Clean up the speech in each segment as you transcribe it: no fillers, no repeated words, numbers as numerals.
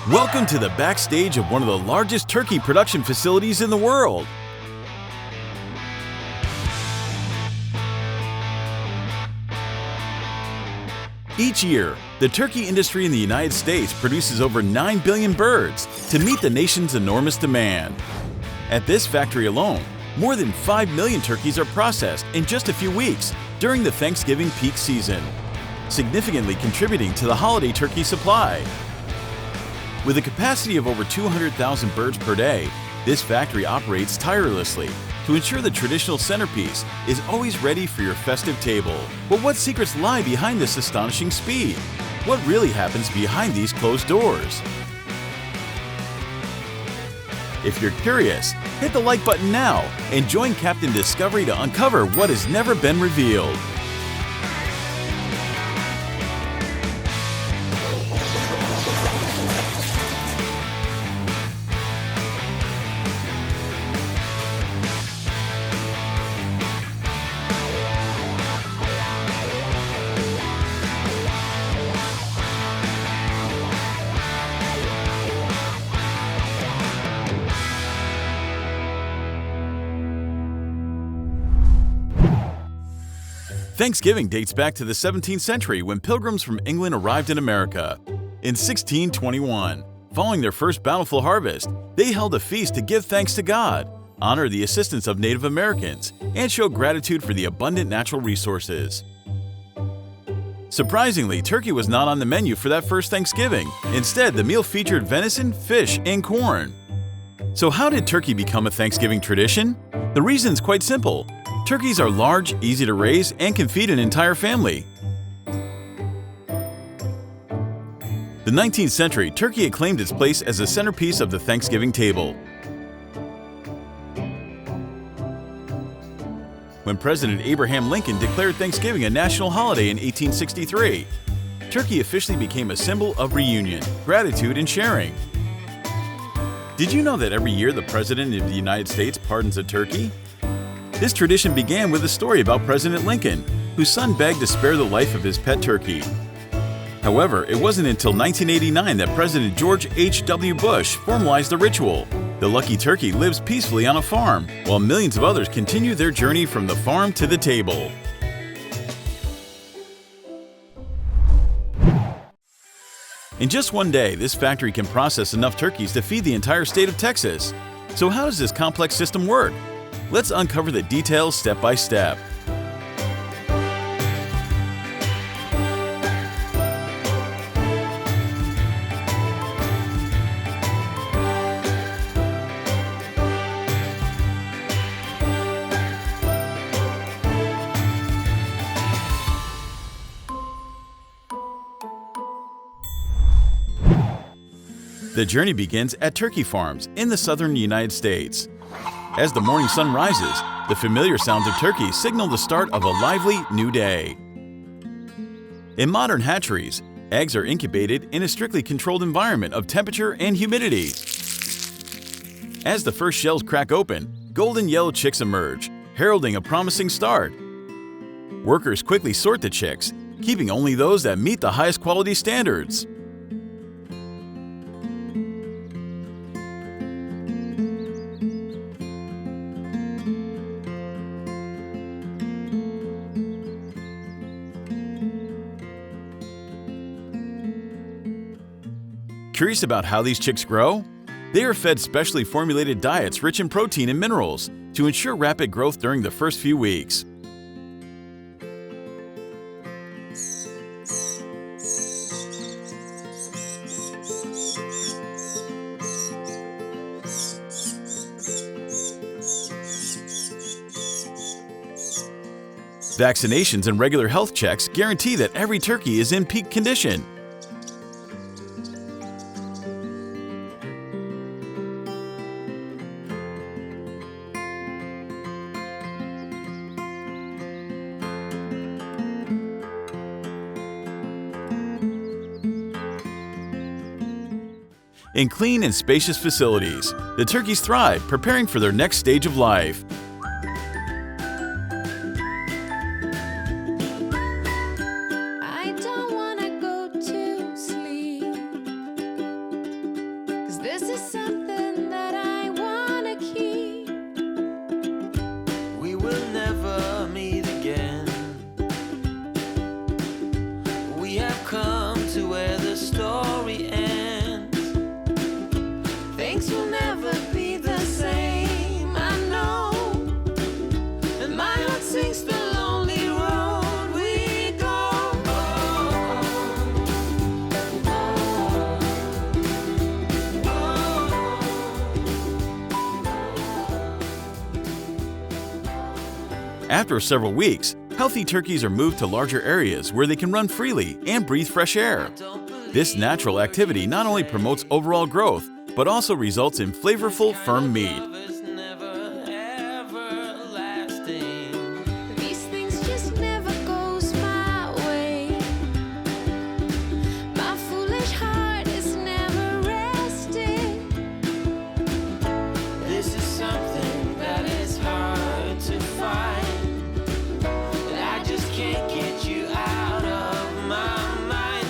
Welcome to the backstage of one of the largest turkey production facilities in the world. Each year, the turkey industry in the United States produces over 9 billion birds to meet the nation's enormous demand. At this factory alone, more than 5 million turkeys are processed in just a few weeks during the Thanksgiving peak season, significantly contributing to the holiday turkey supply. With a capacity of over 200,000 birds per day, this factory operates tirelessly to ensure the traditional centerpiece is always ready for your festive table. But what secrets lie behind this astonishing speed? What really happens behind these closed doors? If you're curious, hit the like button now and join Captain Discovery to uncover what has never been revealed. Thanksgiving dates back to the 17th century when pilgrims from England arrived in America. In 1621, following their first bountiful harvest, they held a feast to give thanks to God, honor the assistance of Native Americans, and show gratitude for the abundant natural resources. Surprisingly, turkey was not on the menu for that first Thanksgiving. Instead, the meal featured venison, fish, and corn. So how did turkey become a Thanksgiving tradition? The reason's quite simple. Turkeys are large, easy to raise, and can feed an entire family. The 19th century, turkey had claimed its place as a centerpiece of the Thanksgiving table. When President Abraham Lincoln declared Thanksgiving a national holiday in 1863, turkey officially became a symbol of reunion, gratitude, and sharing. Did you know that every year the President of the United States pardons a turkey? This tradition began with a story about President Lincoln, whose son begged to spare the life of his pet turkey. However, it wasn't until 1989 that President George H.W. Bush formalized the ritual. The lucky turkey lives peacefully on a farm, while millions of others continue their journey from the farm to the table. In just one day, this factory can process enough turkeys to feed the entire state of Texas. So how does this complex system work? Let's uncover the details step by step. The journey begins at turkey farms in the southern United States. As the morning sun rises, the familiar sounds of turkeys signal the start of a lively new day. In modern hatcheries, eggs are incubated in a strictly controlled environment of temperature and humidity. As the first shells crack open, golden yellow chicks emerge, heralding a promising start. Workers quickly sort the chicks, keeping only those that meet the highest quality standards. Curious about how these chicks grow? They are fed specially formulated diets rich in protein and minerals to ensure rapid growth during the first few weeks. Vaccinations and regular health checks guarantee that every turkey is in peak condition. In clean and spacious facilities, the turkeys thrive, preparing for their next stage of life. I don't wanna go to sleep. This is something that I wanna keep. We will never meet again. We have come to where the story ends. Things will never be the same, I know. And my heart sings the lonely road we go. After several weeks, healthy turkeys are moved to larger areas where they can run freely and breathe fresh air. This natural activity not only promotes overall growth, but also results in flavorful, firm meat. Love is never, ever lasting. These things just never goes my way. My foolish heart is never resting. This is something that is hard to find. I just can't get you out of my mind.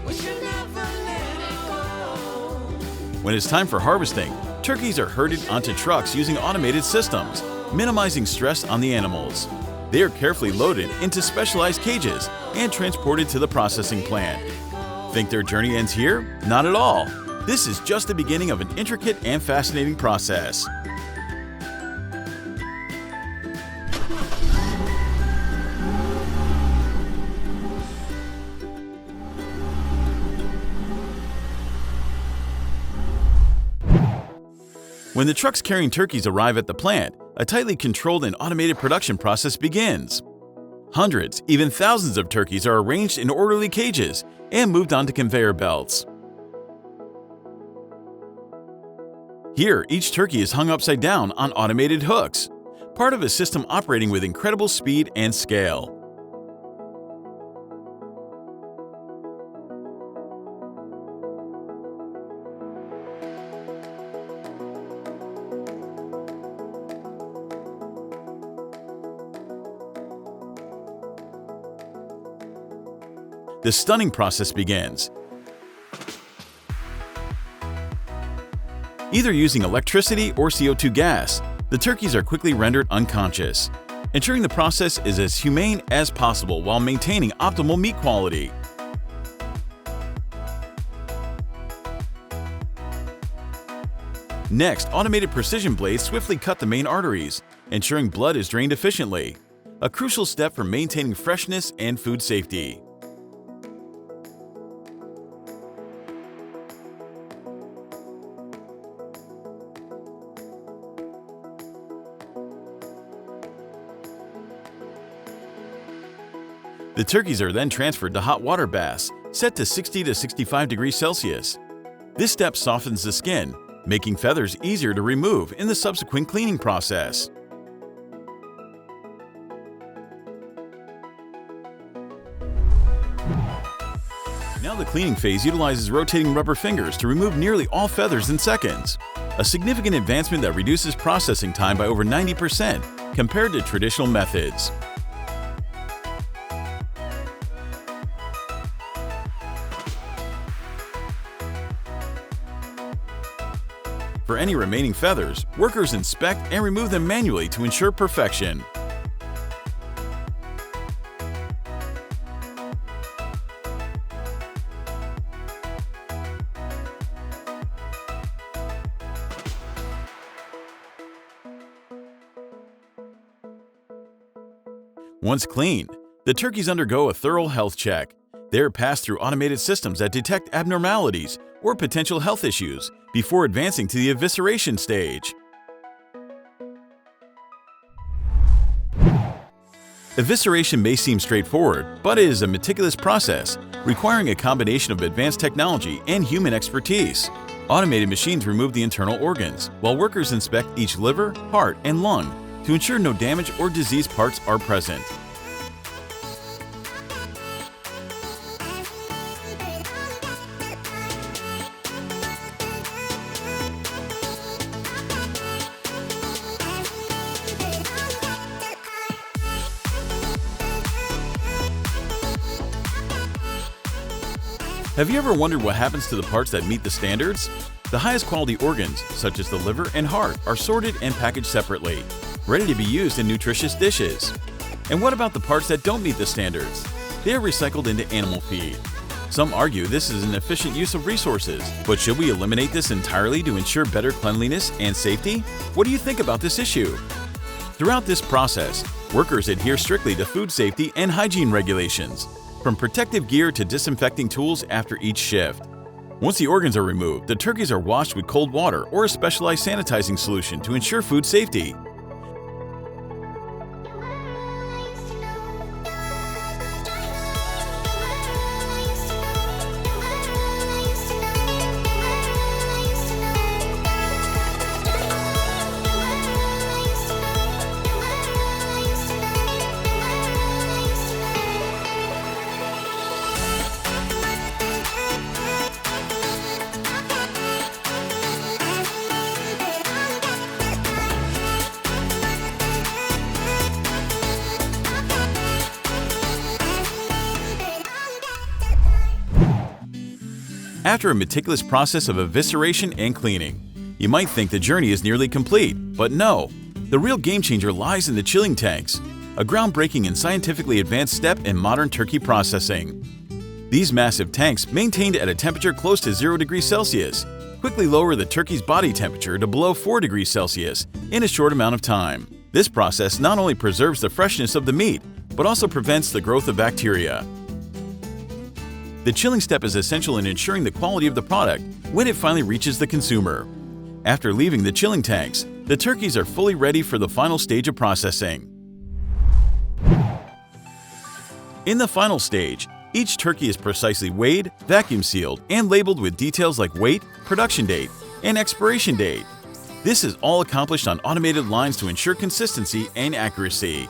We should never let it go. When it's time for harvesting, turkeys are herded onto trucks using automated systems, minimizing stress on the animals. They are carefully loaded into specialized cages and transported to the processing plant. Think their journey ends here? Not at all. This is just the beginning of an intricate and fascinating process. When the trucks carrying turkeys arrive at the plant, a tightly controlled and automated production process begins. Hundreds, even thousands of turkeys are arranged in orderly cages and moved onto conveyor belts. Here, each turkey is hung upside down on automated hooks, part of a system operating with incredible speed and scale. The stunning process begins. Either using electricity or CO2 gas, the turkeys are quickly rendered unconscious, ensuring the process is as humane as possible while maintaining optimal meat quality. Next, automated precision blades swiftly cut the main arteries, ensuring blood is drained efficiently, a crucial step for maintaining freshness and food safety. The turkeys are then transferred to hot water baths, set to 60 to 65 degrees Celsius. This step softens the skin, making feathers easier to remove in the subsequent cleaning process. Now the cleaning phase utilizes rotating rubber fingers to remove nearly all feathers in seconds, a significant advancement that reduces processing time by over 90% compared to traditional methods. For any remaining feathers, workers inspect and remove them manually to ensure perfection. Once cleaned, the turkeys undergo a thorough health check. They are passed through automated systems that detect abnormalities or potential health issues before advancing to the evisceration stage. Evisceration may seem straightforward, but it is a meticulous process requiring a combination of advanced technology and human expertise. Automated machines remove the internal organs, while workers inspect each liver, heart, and lung to ensure no damaged or diseased parts are present. Have you ever wondered what happens to the parts that meet the standards? The highest quality organs, such as the liver and heart, are sorted and packaged separately, ready to be used in nutritious dishes. And what about the parts that don't meet the standards? They are recycled into animal feed. Some argue this is an efficient use of resources, but should we eliminate this entirely to ensure better cleanliness and safety? What do you think about this issue? Throughout this process, workers adhere strictly to food safety and hygiene regulations, from protective gear to disinfecting tools after each shift. Once the organs are removed, the turkeys are washed with cold water or a specialized sanitizing solution to ensure food safety. After a meticulous process of evisceration and cleaning, you might think the journey is nearly complete, but no. The real game changer lies in the chilling tanks, a groundbreaking and scientifically advanced step in modern turkey processing. These massive tanks, maintained at a temperature close to 0 degrees Celsius, quickly lower the turkey's body temperature to below 4 degrees Celsius in a short amount of time. This process not only preserves the freshness of the meat, but also prevents the growth of bacteria. The chilling step is essential in ensuring the quality of the product when it finally reaches the consumer. After leaving the chilling tanks, the turkeys are fully ready for the final stage of processing. In the final stage, each turkey is precisely weighed, vacuum sealed, and labeled with details like weight, production date, and expiration date. This is all accomplished on automated lines to ensure consistency and accuracy.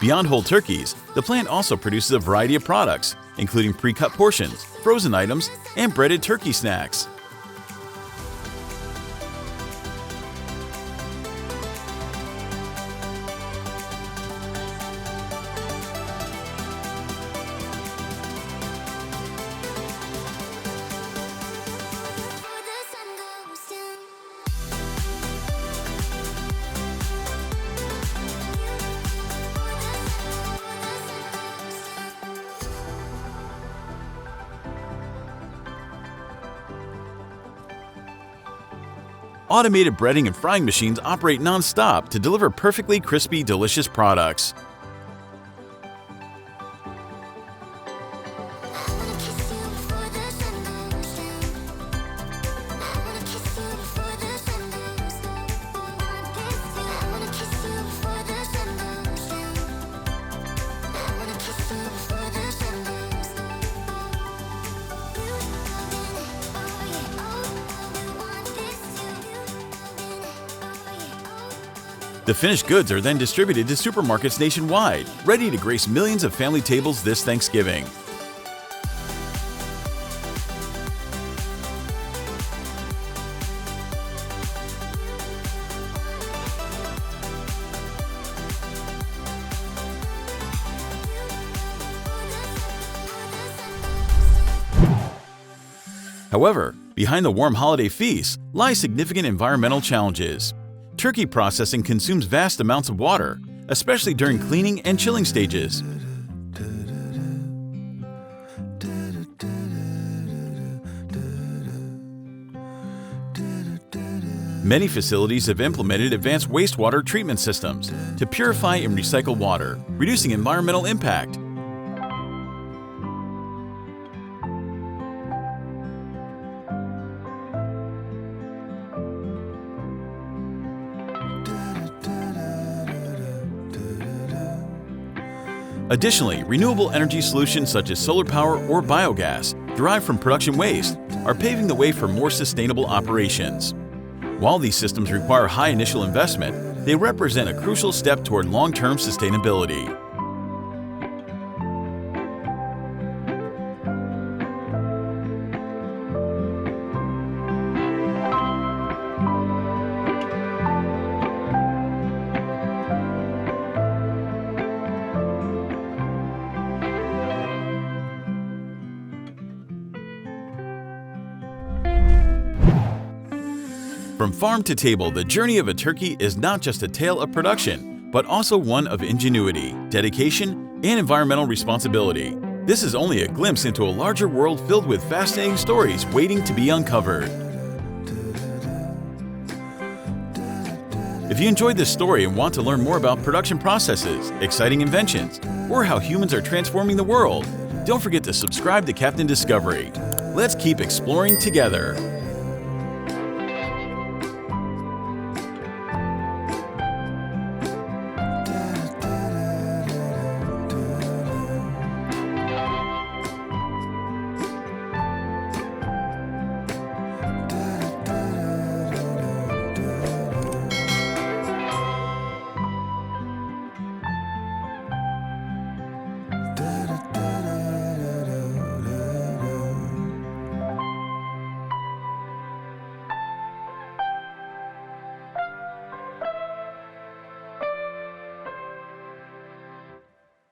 Beyond whole turkeys, the plant also produces a variety of products, including pre-cut portions, frozen items, and breaded turkey snacks. Automated breading and frying machines operate non-stop to deliver perfectly crispy, delicious products. The finished goods are then distributed to supermarkets nationwide, ready to grace millions of family tables this Thanksgiving. However, behind the warm holiday feasts lie significant environmental challenges. Turkey processing consumes vast amounts of water, especially during cleaning and chilling stages. Many facilities have implemented advanced wastewater treatment systems to purify and recycle water, reducing environmental impact. Additionally, renewable energy solutions such as solar power or biogas, derived from production waste, are paving the way for more sustainable operations. While these systems require high initial investment, they represent a crucial step toward long-term sustainability. From farm to table, the journey of a turkey is not just a tale of production, but also one of ingenuity, dedication, and environmental responsibility. This is only a glimpse into a larger world filled with fascinating stories waiting to be uncovered. If you enjoyed this story and want to learn more about production processes, exciting inventions, or how humans are transforming the world, don't forget to subscribe to Captain Discovery. Let's keep exploring together.